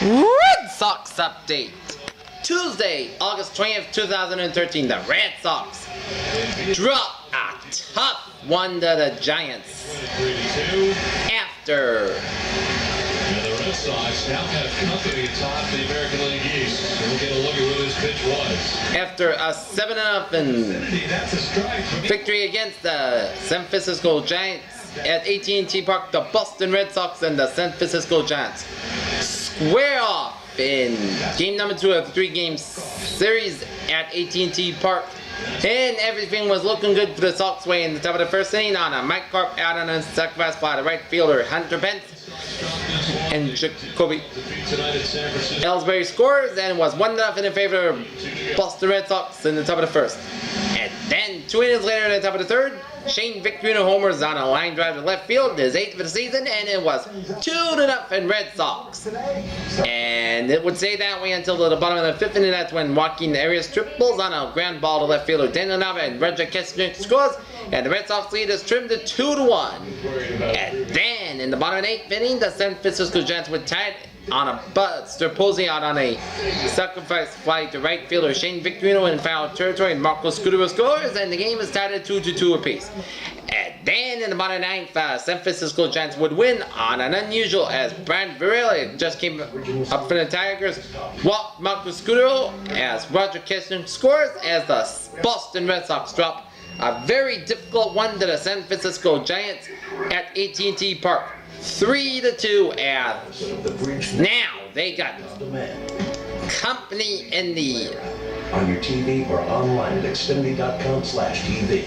Red Sox update. Tuesday, August 20th, 2013, the Red Sox drop a tough one to the Giants after the Red Sox now have company atop the American League East. We'll get a look at what this pitch was. After a 7-0 victory against the San Francisco Giants at AT&T Park, the Boston Red Sox and the San Francisco Giants square off in game number 2 of the 3-game series at AT&T Park, and everything was looking good for the Sox way in the top of the first inning on a Mike Carp out on a sacrifice fly to right fielder Hunter Pence, and Jacoby Ellsbury scores, and was 1-0 in favor of Boston Red Sox in the top of the first. And then 2 innings later in the top of the third, Shane Victorino homers on a line drive to left field, his 8th of the season, and it was 2-0 Red Sox. And it would stay that way until the bottom of the 5th inning. That's when Joaquin Arias triples on a ground ball to left fielder Daniel Nava, and Roger Kessler scores, and the Red Sox lead is trimmed to 2-1. And then in the bottom of the 8th inning, the San Francisco Giants would tie it on a Buster Posey out on a sacrifice fly to right fielder Shane Victorino in foul territory, and Marco Scudero scores, and the game is tied at 2-2 apiece. And then in the bottom of the 9th, San Francisco Giants would win on an unusual, as Brian Varela just came up for the Tigers, walked Marco Scudero as Roger Kessler scores, as the Boston Red Sox drop a very difficult one to the San Francisco Giants at AT&T Park, 3-2, and now they got company in the on your TV or online at Xfinity.com/TV.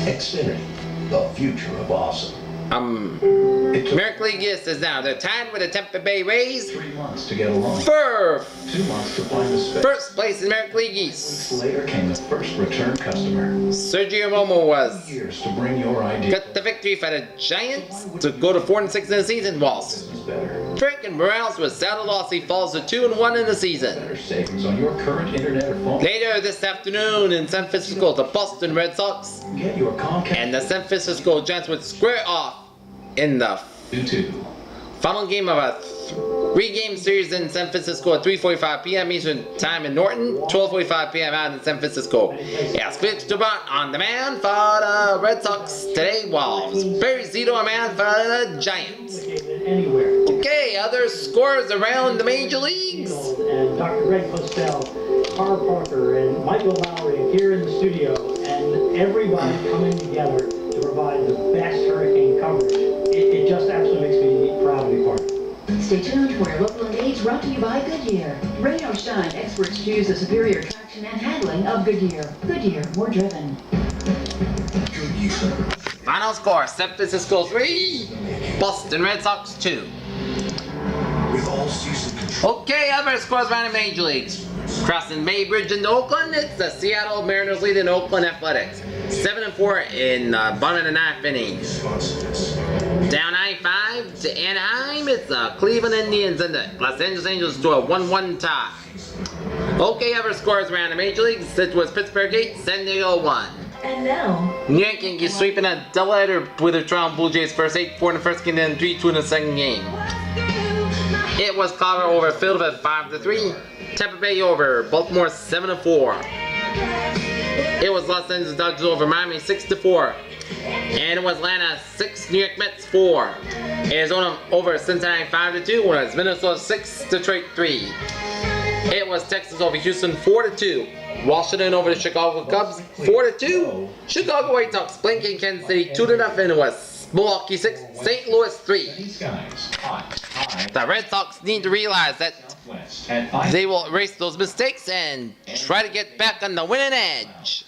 Xfinity, the future of awesome. American League East is now. They're tied with the Tampa Bay Rays 3 months to get along. for 2 months to find the space. first place in American League East. Later came the first return customer. Sergio Romo was Years to bring your idea. got the victory for the Giants to go to 4-6 in the season, whilst Better. Frank and Morales with Saddle loss. He falls to 2-1 in the season. Better savings on your current internet or phone. Later this afternoon in San Francisco, the Boston Red Sox Get your Comcast and the San Francisco Giants would square off in the YouTube. final game of a 3-game series in San Francisco at 3:45 p.m. Eastern Time in Norton, 12:45 p.m. out in San Francisco. Yes, Felix Dubront on the man for the Red Sox today, while Barry Zito on man for the Giants. Okay, other scores around the major leagues. And Dr. Greg Costell, Carl Parker, and Michael Lowry here in the studio, and everybody coming together to provide the best hurricane coverage. It just absolutely makes me proud to be part of it. Stay tuned for your local engage brought to you by Goodyear. Rain or shine, experts choose the superior traction and handling of Goodyear. Goodyear, more driven. Final score, San Francisco 3, Boston Red Sox 2. With all season control. Okay, other scores around the major leagues. Crossing Bay Bridge in Oakland, it's the Seattle Mariners lead in Oakland Athletics. 7-4 in bottom of the 9th inning. Down I-5 to Anaheim, it's the Cleveland Indians and the Los Angeles Angels to a 1-1 tie. Okay, other scores around the major leagues. It was Pittsburgh 8, San Diego 1. And now, New York Yankees sweeping a doubleheader with the Toronto Blue Jays first 8-4 in the first game, then 3-2 in the second game. It was Colorado over Philadelphia 5-3. Tampa Bay over Baltimore 7-4. It was Los Angeles Dodgers over Miami 6-4. And it was Atlanta 6, New York Mets 4. Arizona over Cincinnati 5-2. Whereas Minnesota 6, Detroit 3. It was Texas over Houston 4-2. Washington over the Chicago Cubs 4-2. Chicago White Sox blinking Kansas City 2-0. And it was Milwaukee 6, St. Louis 3. The Red Sox need to realize that they will erase those mistakes and try to get back on the winning edge.